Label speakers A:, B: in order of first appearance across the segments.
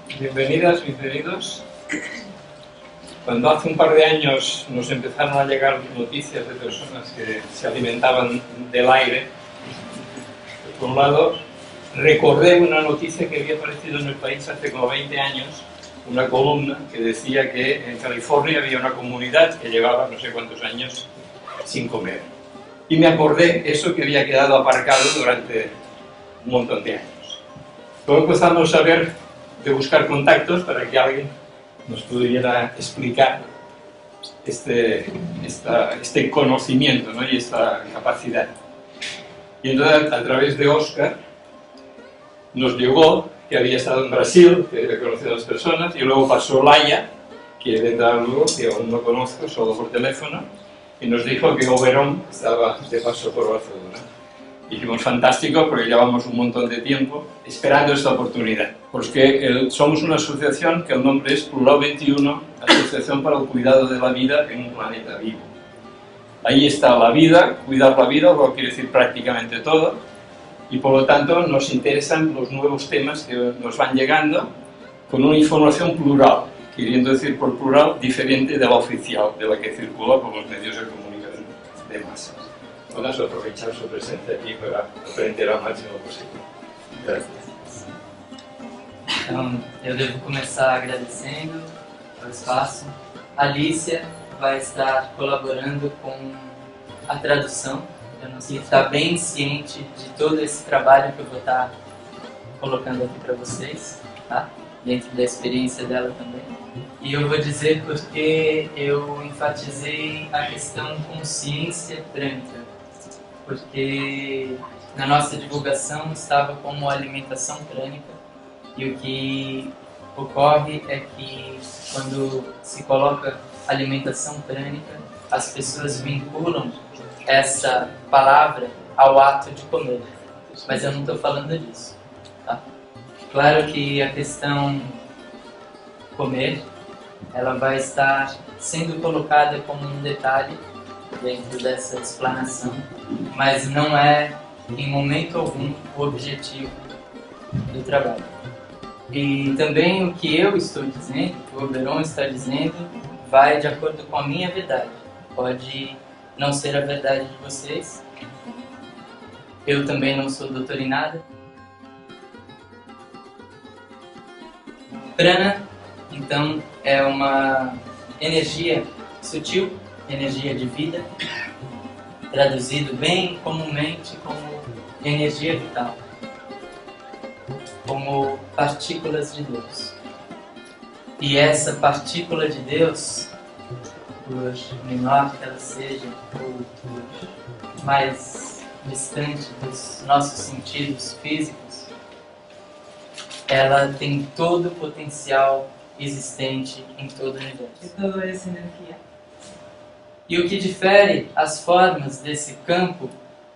A: Bienvenidas, bienvenidos. Cuando hace un par de años nos empezaron a llegar noticias de personas que se alimentaban del aire, por un lado, recordé una noticia que había aparecido en el país hace como 20 años, una columna que decía que en California había una comunidad que llevaba no sé cuántos años sin comer. Y me acordé eso que había quedado aparcado durante un montón de años. Luego empezamos a ver de buscar contactos para que alguien nos pudiera explicar este conocimiento, ¿no? Y esta capacidad. Y entonces, a través de Óscar, nos llegó que había estado en Brasil, que había conocido a las personas, y luego pasó Laia, que vendrá luego, que aún no conozco, solo por teléfono, y nos dijo que Oberón estaba de paso por Barcelona. Dijimos, fantástico, porque llevamos un montón de tiempo esperando esta oportunidad. Porque somos una asociación que el nombre es Plural 21, Asociación para el Cuidado de la Vida en un Planeta Vivo. Ahí está la vida, cuidar la vida, lo que quiere decir prácticamente todo, y por lo tanto nos interesan los nuevos temas que nos van llegando con una información plural, queriendo decir por plural diferente de la oficial, de la que circula por los medios de comunicación de masas. Vamos a aprovechar su presencia aqui para aprender ao máximo possível. Graças.
B: Então, eu devo começar agradecendo o espaço. A Alicia vai estar colaborando com a tradução. Eu não sei, está bem ciente de todo esse trabalho que eu vou estar colocando aqui para vocês, tá? Dentro da experiência dela também. E eu vou dizer porque eu enfatizei a questão consciência prânica. Porque na nossa divulgação estava como alimentação prânica, e o que ocorre é que quando se coloca alimentação prânica, as pessoas vinculam essa palavra ao ato de comer, mas eu não estou falando disso, tá? Claro que a questão comer, ela vai estar sendo colocada como um detalhe dentro dessa explanação, mas não é em momento algum o objetivo do trabalho. E também o que eu estou dizendo, o que o Oberon está dizendo, vai de acordo com a minha verdade. Pode não ser a verdade de vocês. Eu também não sou doutor em nada. Prana, então, é uma energia sutil, energia de vida, traduzido bem comumente como energia vital, como partículas de Deus. E essa partícula de Deus, por menor que ela seja, ou por mais distante dos nossos sentidos físicos, ela tem todo o potencial existente em todo o universo. Toda essa energia. E o que difere as formas desse campo,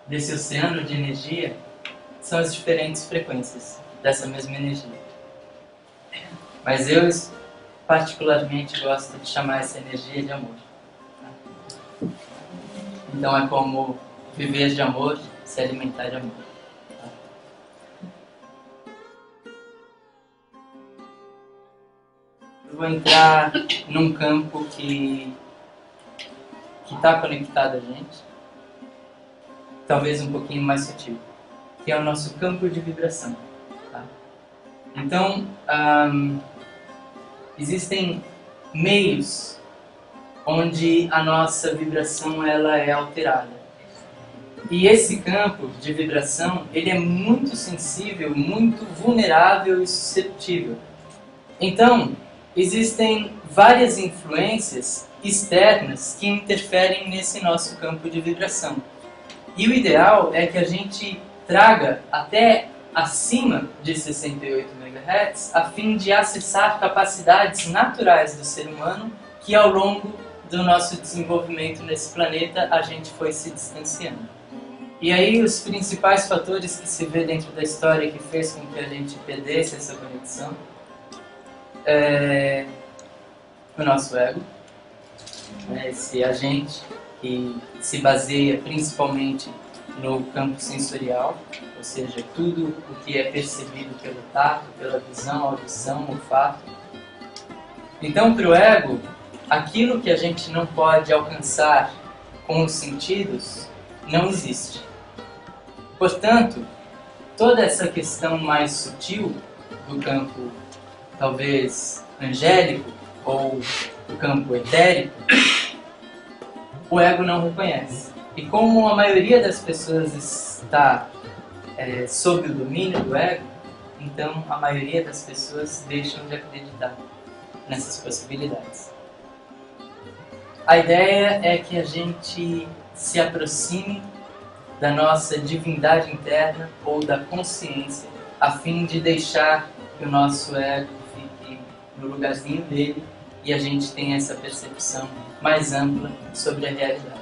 B: desse oceano de energia, são as diferentes frequências dessa mesma energia. Mas eu particularmente gosto de chamar essa energia de amor. Então é como viver de amor, se alimentar de amor. Eu vou entrar num campo que está conectado a gente, talvez um pouquinho mais sutil, que é o nosso campo de vibração. Tá? Então, existem meios onde a nossa vibração ela é alterada. E esse campo de vibração, ele é muito sensível, muito vulnerável e suscetível. Então, existem várias influências externas que interferem nesse nosso campo de vibração. E o ideal é que a gente traga até acima de 68 MHz a fim de acessar capacidades naturais do ser humano que ao longo do nosso desenvolvimento nesse planeta a gente foi se distanciando. E aí os principais fatores que se vê dentro da história que fez com que a gente perdesse essa conexão é o nosso ego, esse agente que se baseia principalmente no campo sensorial, ou seja, tudo o que é percebido pelo tato, pela visão, audição, olfato. Então, para o ego, aquilo que a gente não pode alcançar com os sentidos não existe. Portanto, toda essa questão mais sutil do campo, talvez angélico, ou do campo etérico, o ego não reconhece. E como a maioria das pessoas está sob o domínio do ego, então a maioria das pessoas deixam de acreditar nessas possibilidades. A ideia é que a gente se aproxime da nossa divindade interna ou da consciência, a fim de deixar que o nosso ego fique no lugarzinho dele e a gente tenha essa percepção mais ampla sobre a realidade.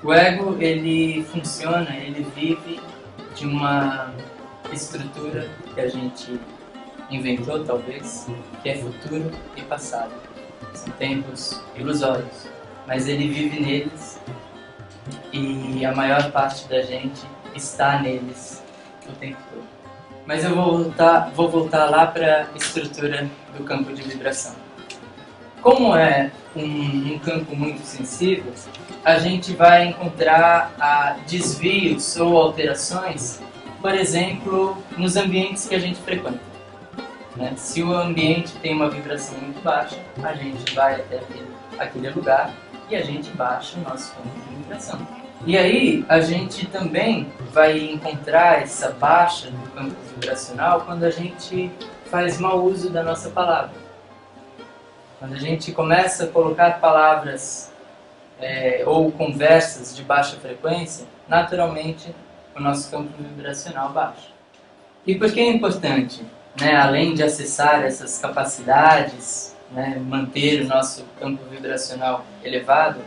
B: O ego, ele funciona, ele vive de uma estrutura que a gente inventou, talvez, que é futuro e passado. São tempos ilusórios, mas ele vive neles e a maior parte da gente está neles o tempo todo. Mas eu vou voltar lá para a estrutura do campo de vibração. Como é um campo muito sensível, a gente vai encontrar desvios ou alterações, por exemplo, nos ambientes que a gente frequenta. Né? Se o ambiente tem uma vibração muito baixa, a gente vai até aquele lugar e a gente baixa o nosso campo de vibração. E aí a gente também vai encontrar essa baixa do campo vibracional quando a gente faz mau uso da nossa palavra. Quando a gente começa a colocar palavras ou conversas de baixa frequência, naturalmente o nosso campo vibracional baixa. E por que é importante? Além de acessar essas capacidades, manter o nosso campo vibracional elevado,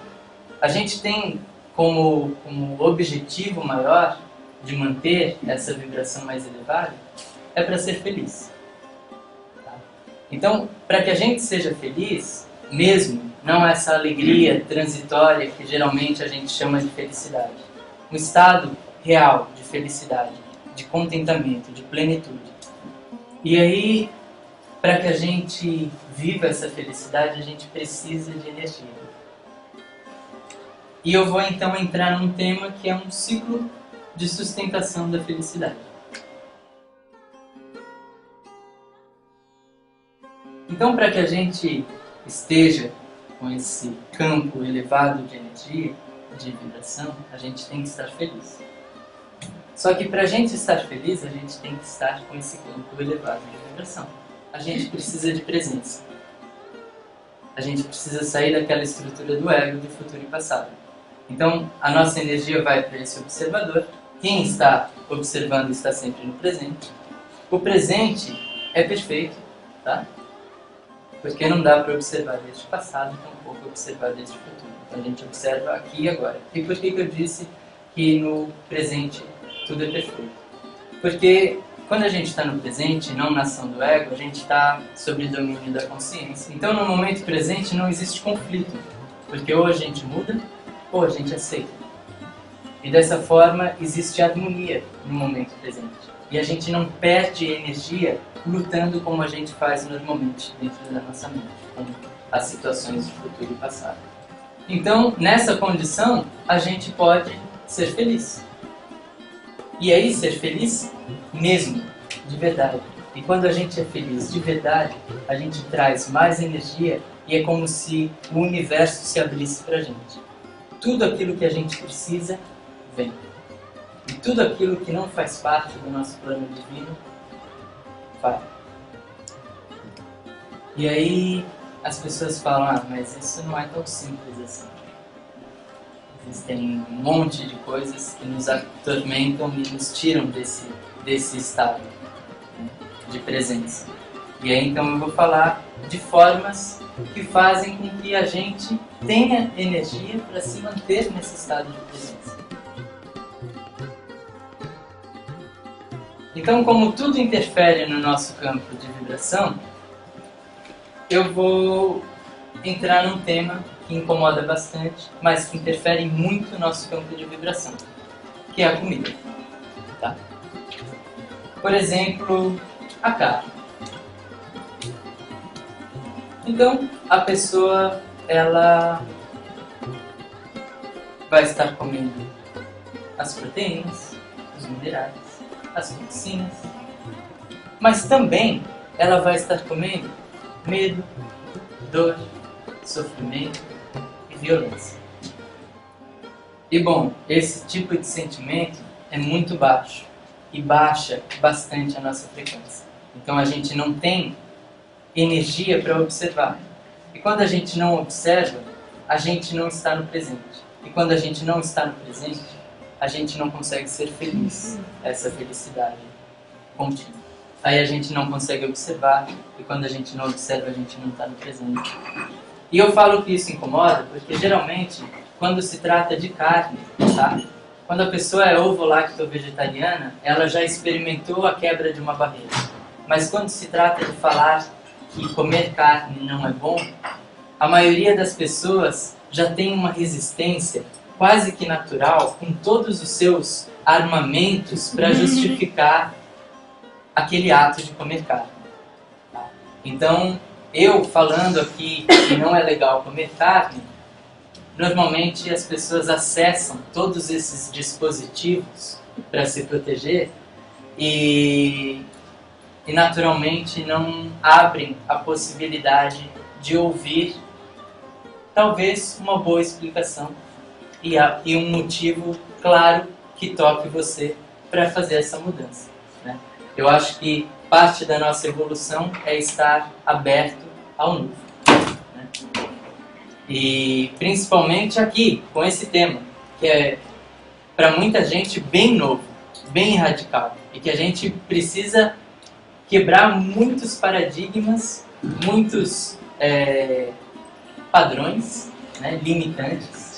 B: a gente tem como objetivo maior de manter essa vibração mais elevada é para ser feliz. Então, para que a gente seja feliz, mesmo, não essa alegria transitória que geralmente a gente chama de felicidade, um estado real de felicidade, de contentamento, de plenitude. E aí, para que a gente viva essa felicidade, a gente precisa de energia. E eu vou então entrar num tema que é um ciclo de sustentação da felicidade. Então, para que a gente esteja com esse campo elevado de energia, de vibração, a gente tem que estar feliz. Só que para a gente estar feliz, a gente tem que estar com esse campo elevado de vibração. A gente precisa de presença. A gente precisa sair daquela estrutura do ego, do futuro e passado. Então, a nossa energia vai para esse observador. Quem está observando está sempre no presente. O presente é perfeito, tá? Porque não dá para observar deste passado, tampouco observar deste futuro. Então a gente observa aqui e agora. E por que eu disse que no presente tudo é perfeito? Porque quando a gente está no presente, não na ação do ego, a gente está sob o domínio da consciência. Então no momento presente não existe conflito, porque ou a gente muda ou a gente aceita. E dessa forma existe harmonia no momento presente. E a gente não perde energia lutando como a gente faz normalmente dentro da nossa mente, com as situações de futuro e passado. Então, nessa condição, a gente pode ser feliz. E aí, ser feliz mesmo, de verdade. E quando a gente é feliz de verdade, a gente traz mais energia e é como se o universo se abrisse pra gente. Tudo aquilo que a gente precisa, vem. E tudo aquilo que não faz parte do nosso plano divino, vai. E aí as pessoas falam, mas isso não é tão simples assim. Existem um monte de coisas que nos atormentam e nos tiram desse estado de presença. E aí então eu vou falar de formas que fazem com que a gente tenha energia para se manter nesse estado de presença. Então, como tudo interfere no nosso campo de vibração, eu vou entrar num tema que incomoda bastante, mas que interfere muito no nosso campo de vibração. que é a comida. Tá? Por exemplo, a carne. Então, a pessoa, ela vai estar comendo as proteínas, os minerais, as toxinas, mas também ela vai estar comendo medo, dor, sofrimento e violência. E bom, esse tipo de sentimento é muito baixo e baixa bastante a nossa frequência. Então a gente não tem energia para observar. E quando a gente não observa, a gente não está no presente. E quando a gente não está no presente, a gente não consegue ser feliz, essa felicidade contínua. Aí a gente não consegue observar, e quando a gente não observa, a gente não está no presente. E eu falo que isso incomoda, porque geralmente, quando se trata de carne, tá? Quando a pessoa é ovo-lacto-vegetariana, ela já experimentou a quebra de uma barreira. Mas quando se trata de falar que comer carne não é bom, a maioria das pessoas já tem uma resistência quase que natural, com todos os seus armamentos para justificar aquele ato de comer carne. Tá? Então, eu falando aqui que não é legal comer carne, normalmente as pessoas acessam todos esses dispositivos para se proteger e naturalmente não abrem a possibilidade de ouvir talvez uma boa explicação e um motivo claro que toque você para fazer essa mudança. Né? Eu acho que parte da nossa evolução é estar aberto ao novo. Né? E principalmente aqui, com esse tema, que é para muita gente bem novo, bem radical, e que a gente precisa quebrar muitos paradigmas, muitos padrões, né, limitantes,